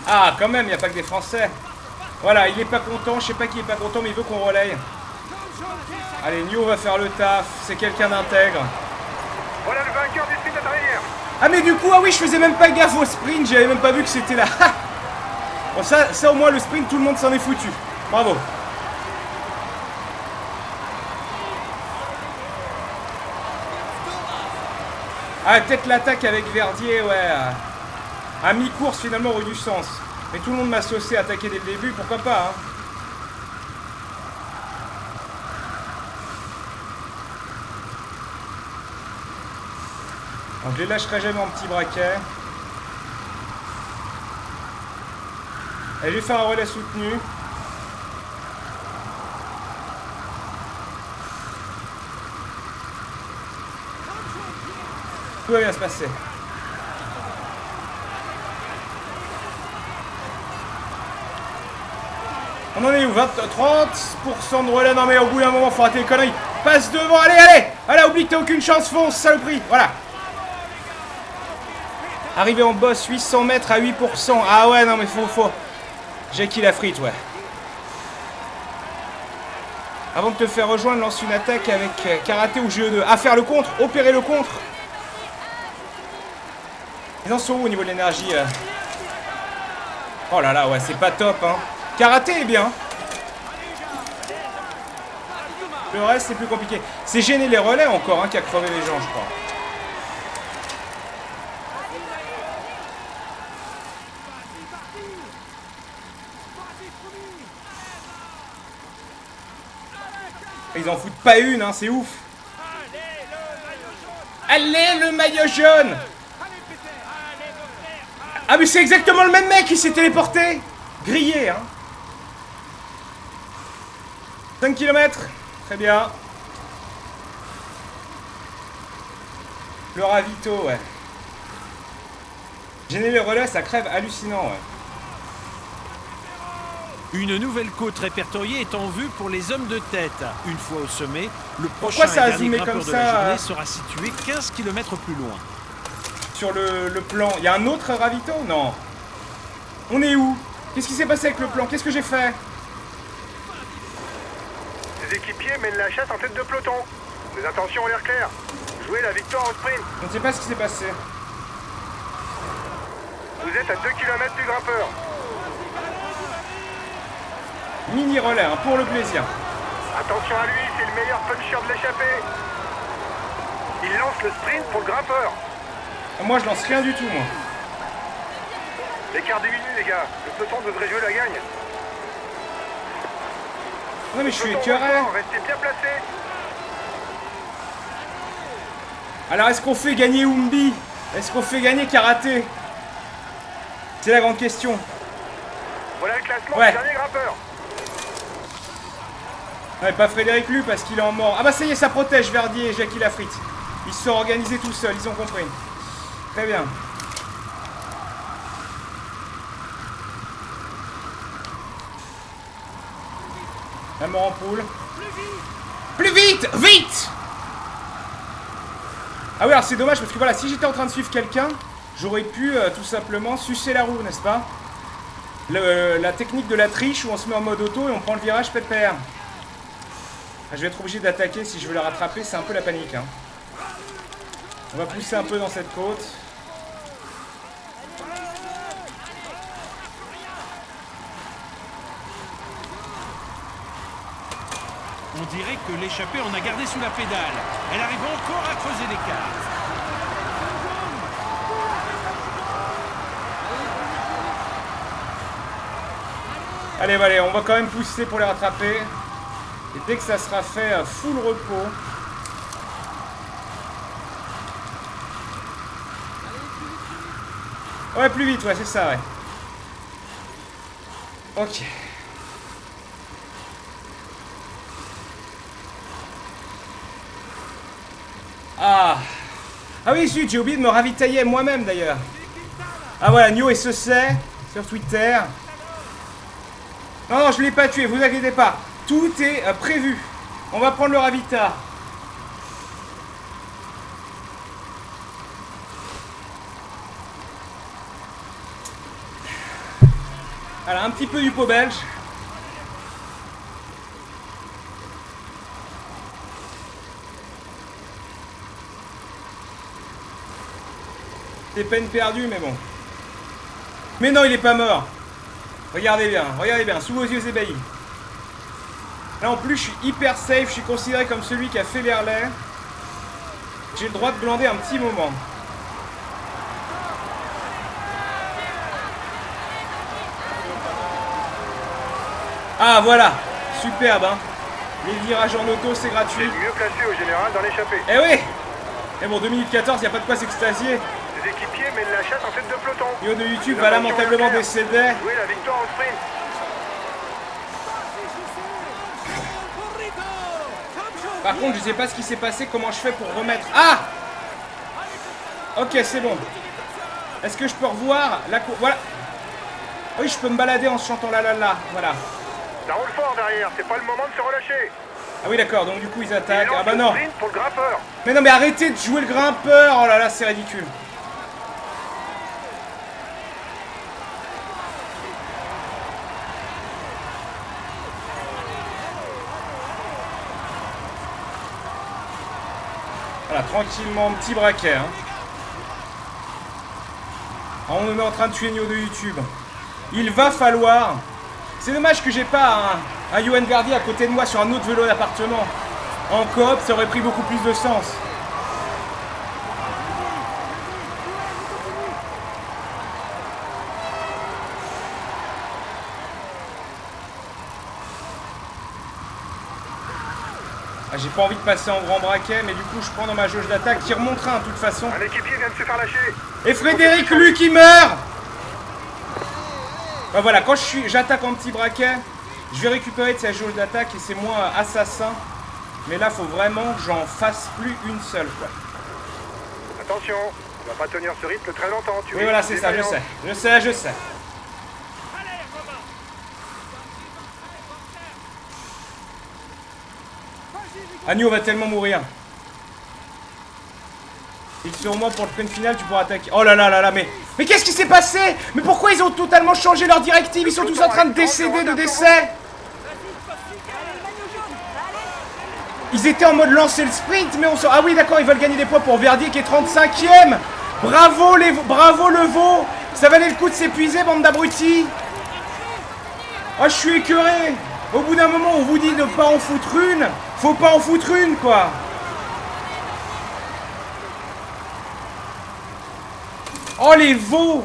Ah, quand même, il n'y a pas que des Français. Voilà, il est pas content, je sais pas qui est pas content, mais il veut qu'on relaye. Allez, New va faire le taf, c'est quelqu'un d'intègre. Voilà le vainqueur du sprint à Tarinière. Ah mais du coup, ah oui, je faisais même pas gaffe au sprint, j'avais même pas vu que c'était là. Bon, ça au moins, le sprint, tout le monde s'en est foutu. Bravo. Ah, peut-être l'attaque avec Verdier, ouais. À mi-course, finalement, aurait du sens. Mais tout le monde m'a saucé à attaquer dès le début, pourquoi pas, hein. Donc, je les lâcherai jamais en petit braquet. Et je vais faire un relais soutenu. Tout va bien se passer. On en est où? 30% de relais. Non mais au bout d'un moment faut arrêter les conneries. Passe devant, allez, allez. Allez, oublie que t'as aucune chance, fonce, saloperie. Voilà. Arrivé en boss, 800 mètres à 8%. Ah ouais, non mais faut. Jackie la frite, ouais. Avant de te faire rejoindre, lance une attaque avec karaté ou GE2. Ah, faire le contre, opérer le contre. Ils en sont où au niveau de l'énergie Oh là là, ouais, c'est pas top, hein. Karaté est bien. Le reste, c'est plus compliqué. C'est gêner les relais encore, hein, qui a crevé les gens, je crois. Ils en foutent pas une, hein, c'est ouf. Allez, le maillot jaune. Ah, mais c'est exactement le même mec qui s'est téléporté. Grillé, hein. 5 km. Très bien. Le ravito, ouais. Gêner les relais, ça crève, hallucinant, ouais. Une nouvelle côte répertoriée est en vue pour les hommes de tête. Une fois au sommet, le prochain Pourquoi ça a et dernier zoomé grimpeur comme de ça, la journée sera situé 15 km plus loin. Sur le plan, il y a un autre ravito? Non. On est où? Qu'est-ce qui s'est passé avec le plan? Qu'est-ce que j'ai fait? Les équipiers mènent la chasse en tête de peloton. Les intentions ont l'air claires. Jouez la victoire au sprint. Je ne sais pas ce qui s'est passé. Vous êtes à 2 km du grimpeur. Mini relais, hein, pour le plaisir. Attention à lui, c'est le meilleur puncher de l'échappée. Il lance le sprint pour le grimpeur. Moi, je lance rien du tout, moi. L'écart diminue, les gars. Le peloton devrait jouer la gagne. Non, mais je suis Peloton écœuré. restant, restez bien placés. Alors, est-ce qu'on fait gagner Umbi? Est-ce qu'on fait gagner Karaté? C'est la grande question. Voilà le classement Ouais. du dernier grimpeur. Ouais, pas Frédéric Lu parce qu'il est en mort. Ah bah ça y est, ça protège Verdier et Jackie Lafrite. Ils se sont organisés tout seuls, ils ont compris. Très bien. La mort en poule. Plus vite! Vite! Ah oui, alors c'est dommage parce que voilà, si j'étais en train de suivre quelqu'un, j'aurais pu tout simplement sucer la roue, n'est-ce pas? La technique de la triche où on se met en mode auto et on prend le virage pépère. Je vais être obligé d'attaquer si je veux la rattraper, c'est un peu la panique, hein. On va pousser un peu dans cette côte. On dirait que l'échappée en a gardé sous la pédale. Elle arrive encore à creuser l'écart. Allez, allez, on va quand même pousser pour les rattraper. Et dès que ça sera fait, full repos. Ouais, plus vite, ouais, c'est ça, ouais. Ok. Ah. Ah oui, zut, j'ai oublié de me ravitailler moi-même, d'ailleurs. Ah voilà, Nio et ce sait sur Twitter. Non, non, je ne l'ai pas tué, vous inquiétez pas. Tout est prévu. On va prendre le ravita. Alors, un petit peu du pot belge. C'est peine perdue, mais bon. Mais non, il est pas mort. Regardez bien, sous vos yeux ébahis. Là, en plus, je suis hyper safe. Je suis considéré comme celui qui a fait les relais. J'ai le droit de glander un petit moment. Ah, voilà. Superbe, hein. Les virages en auto, c'est gratuit. C'est mieux classé au général dans l'échappée. Eh oui. Et bon, 2 minutes 14, il n'y a pas de quoi s'extasier. Les équipiers mènent la chasse en tête de peloton. Yo de YouTube va lamentablement décéder. Oui, la victoire au sprint. Par contre, je sais pas ce qui s'est passé, comment je fais pour remettre... Ah! Ok, c'est bon. Est-ce que je peux revoir la cour... Voilà. Oui, je peux me balader en chantant la la la. Voilà. Ça roule fort derrière, c'est pas le moment de se relâcher. Ah oui, d'accord, donc du coup, ils Ils attaquent. lancent Ah bah le non. sprint pour le grimpeur. Mais non, mais arrêtez de jouer le grimpeur. Oh là là, c'est ridicule. Voilà, tranquillement, petit braquet. Hein. Alors, on est en train de tuer Nio de YouTube. Il va falloir... C'est dommage que j'ai pas un Johan Verdi à côté de moi sur un autre vélo d'appartement. En coop, ça aurait pris beaucoup plus de sens. Ah, j'ai pas envie de passer en grand braquet, mais du coup je prends dans ma jauge d'attaque qui remontera de toute façon. Un équipier vient de se faire lâcher. Et Frédéric Luc qui meurt. Ben voilà, quand j'attaque en petit braquet, je vais récupérer de sa jauge d'attaque et c'est moins assassin. Mais là, faut vraiment que j'en fasse plus une seule, quoi. Attention, on va pas tenir ce rythme très longtemps. Oui, voilà, c'est ça, je sais. Je sais. Agneau va tellement mourir. Et sur moi pour le sprint final, tu pourras attaquer. Oh là là là là, mais qu'est-ce qui s'est passé? Mais pourquoi ils ont totalement changé leur directive? Ils sont tous en train de décéder de décès. Ils étaient en mode lancer le sprint, mais on sort. Ah oui, d'accord, ils veulent gagner des points pour Verdier qui est 35ème. Bravo le veau. Ça valait le coup de s'épuiser, bande d'abrutis. Oh, je suis écœuré. Au bout d'un moment, on vous dit de pas en foutre une. Faut pas en foutre une, quoi. Oh, les veaux.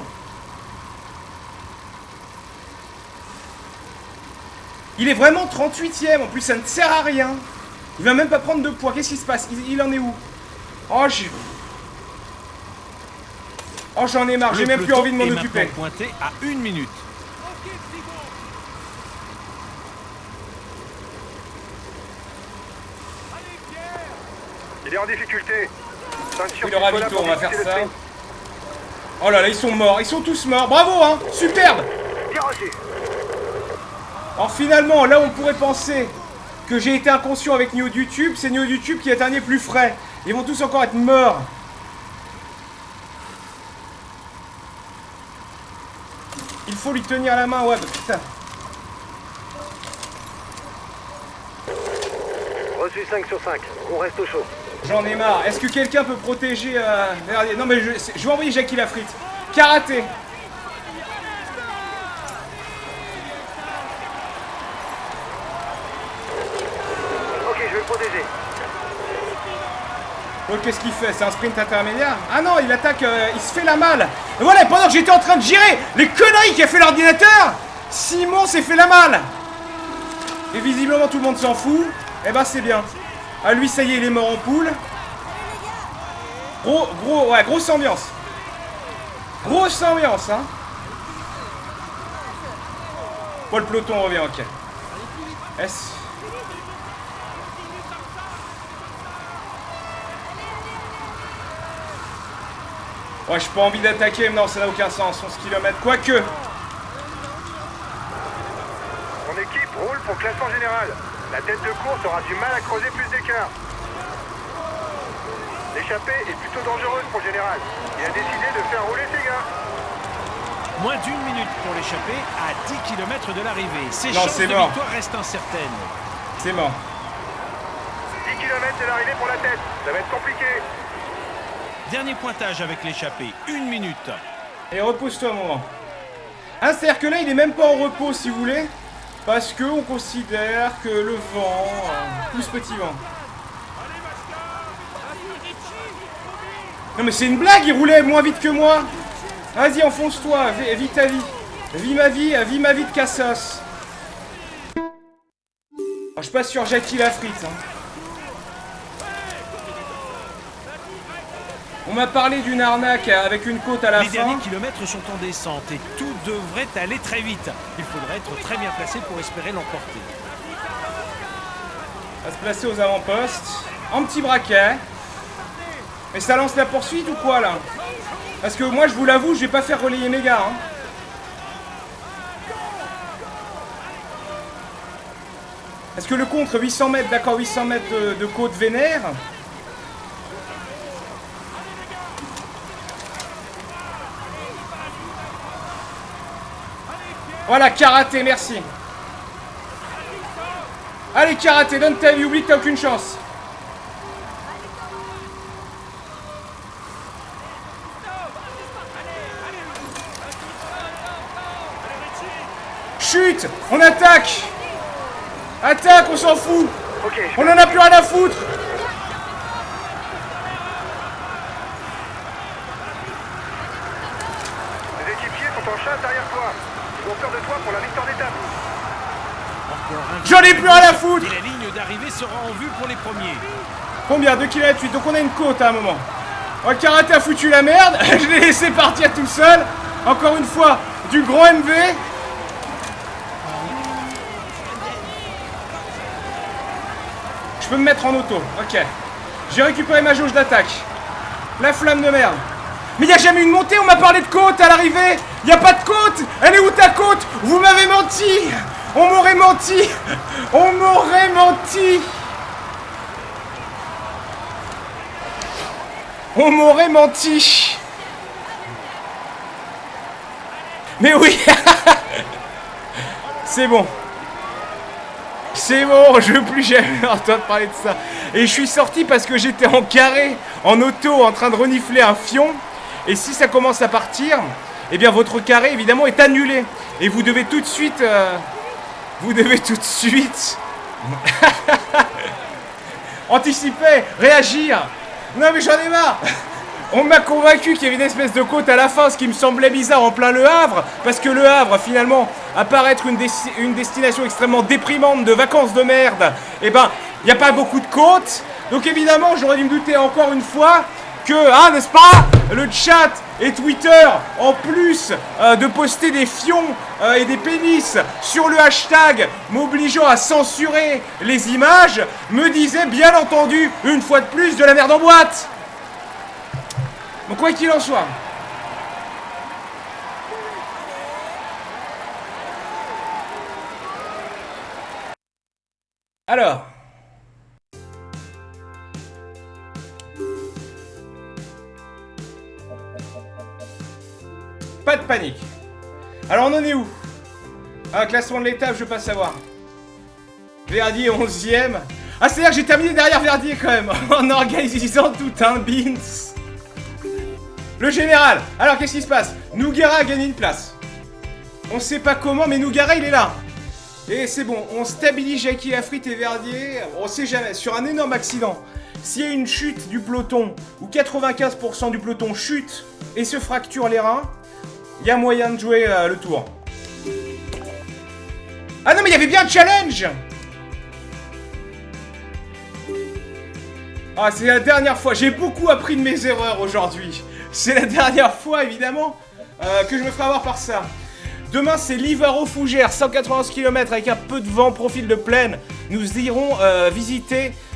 Il est vraiment 38ème. En plus, ça ne sert à rien. Il va même pas prendre de poids. Qu'est-ce qui se passe? Il en est où? Oh, j'en ai marre. J'ai même plus envie de m'en occuper. Pointé à 1 minute. Il est en difficulté. Oui, le ravito, on va faire ça. Oh là là, ils sont morts. Ils sont tous morts. Bravo, hein. Superbe. Alors finalement, là, on pourrait penser que j'ai été inconscient avec Nio de YouTube. C'est Nio de YouTube qui est un des plus frais. Ils vont tous encore être morts. Il faut lui tenir la main, ouais, putain. Reçu 5 sur 5. On reste au chaud. J'en ai marre. Est-ce que quelqu'un peut protéger Verdier? Non mais je vais envoyer Jackie Lafritte. Karaté. Ok, je vais le protéger. L'autre, qu'est-ce qu'il fait? C'est un sprint intermédiaire? Ah non, il attaque, il se fait la malle. Et voilà, pendant que j'étais en train de gérer les conneries qu'a fait l'ordinateur, Simon s'est fait la malle. Et visiblement tout le monde s'en fout. Eh ben c'est bien. Ah lui, ça y est, il est mort en poule. Grosse ambiance. Grosse ambiance, hein. Bon, le peloton revient, ok. Est-ce... Ouais, j'ai pas envie d'attaquer, mais non, ça n'a aucun sens. 11 km, quoique. Mon équipe roule pour classement général. La tête de course aura du mal à creuser plus d'écart. L'échappée est plutôt dangereuse pour le général. Il a décidé de faire rouler ses gars. Moins d'1 minute pour l'échapper à 10 km de l'arrivée. Ses Non, chances c'est de mort. victoire restent incertaines. C'est mort. 10 km de l'arrivée pour la tête. Ça va être compliqué. Dernier pointage avec l'échappée, 1 minute. Et repose-toi un moment. Ah, c'est-à-dire que là, il est même pas en repos, si vous voulez. Parce que on considère que le vent... plus petit vent. Non mais c'est une blague, il roulait moins vite que moi. Vas-y, enfonce-toi, vis ta vie. Vis ma vie de cassos. Alors, je passe sur Jackie Lafritte. Hein. On m'a parlé d'une arnaque avec une côte à la Les fin. derniers kilomètres sont en descente et tout devrait aller très vite. Il faudrait être très bien placé pour espérer l'emporter. On va se placer aux avant-postes. En petit braquet. Mais ça lance la poursuite ou quoi là? Parce que moi je vous l'avoue, je vais pas faire relayer mes gars. Hein. Est-ce que le contre 800 mètres, d'accord, 800 mètres de côte vénère. Voilà, karaté, merci. Allez, karaté, donne ta vie, oublie que t'as aucune chance. Chute, on attaque. Attaque, on s'en fout. Ok, On en a plus rien à foutre. les équipiers sont en chasse derrière toi. Ils ont peur de toi pour la victoire d'étape. Encore un J'en ai plus rien à foutre. et la ligne d'arrivée sera en vue pour les premiers. Combien? 2 km 8, donc on a une côte à un moment. Oh, le karaté a foutu la merde. Je l'ai laissé partir tout seul. Encore une fois, du gros MV. Je peux me mettre en auto, ok. J'ai récupéré ma jauge d'attaque. La flamme de merde. Mais il a jamais eu une montée, on m'a parlé de côte à l'arrivée. Il n'y a pas de côte. Elle est où ta côte? Vous m'avez menti. On m'aurait menti. On m'aurait menti. On m'aurait menti. Mais oui. C'est bon. C'est bon, je veux plus jamais entendre parler de ça. Et je suis sorti parce que j'étais en carré, en auto, en train de renifler un fion. Et si ça commence à partir, eh bien votre carré, évidemment, est annulé. Et vous devez tout de suite... anticiper, réagir. Non mais j'en ai marre. On m'a convaincu qu'il y avait une espèce de côte à la fin, ce qui me semblait bizarre en plein Le Havre, parce que Le Havre, finalement, à part être une destination extrêmement déprimante de vacances de merde, eh ben, il n'y a pas beaucoup de côtes. Donc évidemment, j'aurais dû me douter encore une fois que, n'est-ce pas, le chat et Twitter, en plus de poster des fions et des pénis sur le hashtag m'obligeant à censurer les images, me disaient bien entendu, une fois de plus, de la merde en boîte. Donc quoi qu'il en soit. Alors. Pas de panique. Alors on en est où? Ah, classement de l'étape, je veux pas savoir. Verdier 11ème. Ah, c'est-à-dire que j'ai terminé derrière Verdier quand même, en organisant tout un bins. Le général. Alors, qu'est-ce qui se passe? Nougara a gagné une place. On sait pas comment, mais Nougara, il est là. Et c'est bon, on stabilise Jackie Lafritte et Verdier. On sait jamais, sur un énorme accident, s'il y a une chute du peloton, où 95% du peloton chute et se fracture les reins, il y a moyen de jouer le tour. Ah non, mais il y avait bien un challenge! Ah, c'est la dernière fois. J'ai beaucoup appris de mes erreurs aujourd'hui. C'est la dernière fois, évidemment, que je me ferai avoir par ça. Demain, c'est Livaro-Fougères, 191 km avec un peu de vent, profil de plaine. Nous irons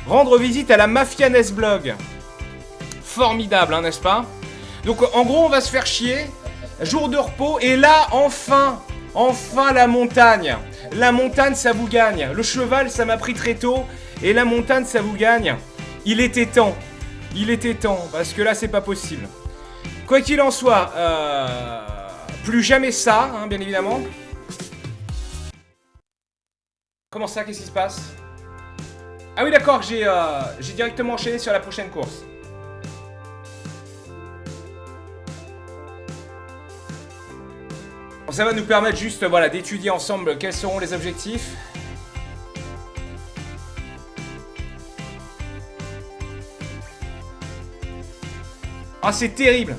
rendre visite à la Mafia Nesblog. Formidable, hein, n'est-ce pas? Donc, en gros, on va se faire chier. Jour de repos. Et là, enfin la montagne. La montagne, ça vous gagne. Le cheval, ça m'a pris très tôt. Et la montagne, ça vous gagne. Il était temps. Il était temps. Parce que là, c'est pas possible. Quoi qu'il en soit, plus jamais ça, hein, bien évidemment. Comment ça? Qu'est-ce qui se passe? Ah oui, d'accord, j'ai directement enchaîné sur la prochaine course. Bon, ça va nous permettre juste, voilà, d'étudier ensemble quels seront les objectifs. Ah, c'est terrible!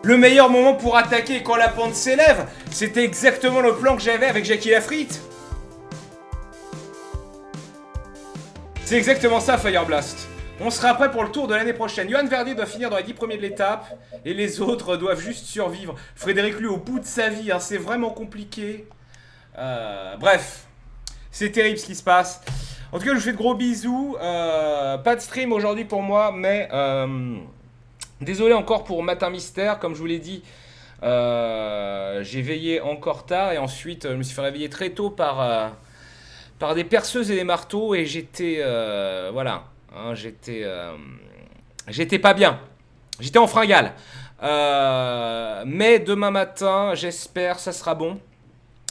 Le meilleur moment pour attaquer quand la pente s'élève, c'était exactement le plan que j'avais avec Jackie Lafritte. C'est exactement ça, Fireblast. On sera prêt pour le tour de l'année prochaine. Johan Verdier doit finir dans les 10 premiers de l'étape, et les autres doivent juste survivre. Frédéric Lu au bout de sa vie, hein, c'est vraiment compliqué. Bref, c'est terrible ce qui se passe. En tout cas, je vous fais de gros bisous. Pas de stream aujourd'hui pour moi, mais... désolé encore pour Matin Mystère, comme je vous l'ai dit, j'ai veillé encore tard et ensuite je me suis fait réveiller très tôt par des perceuses et des marteaux et j'étais, voilà, hein, j'étais pas bien, j'étais en fringale. Mais demain matin, j'espère, ça sera bon.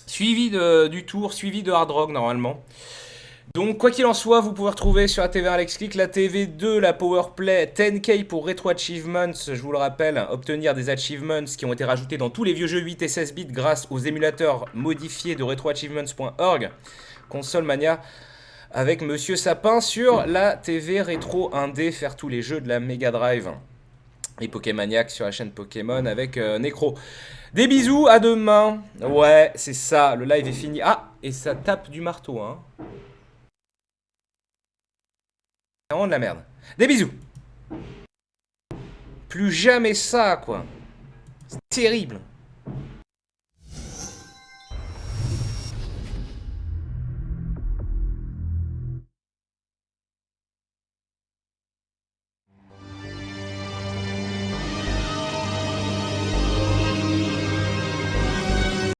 Suivi du tour, suivi de Hard Rock normalement. Donc, quoi qu'il en soit, vous pouvez retrouver sur la TV1 Alex Click, la TV2, la Powerplay, 10K pour Retro Achievements, je vous le rappelle, obtenir des achievements qui ont été rajoutés dans tous les vieux jeux 8 et 16 bits grâce aux émulateurs modifiés de retroachievements.org, Console Mania, avec Monsieur Sapin sur la TV Rétro 1D, faire tous les jeux de la Mega Drive. Et Pokémaniac sur la chaîne Pokémon avec Necro. Des bisous, à demain. Ouais, c'est ça, le live est fini. Ah, et ça tape du marteau, hein. C'est vraiment de la merde. Des bisous. Plus jamais ça, quoi. C'est terrible.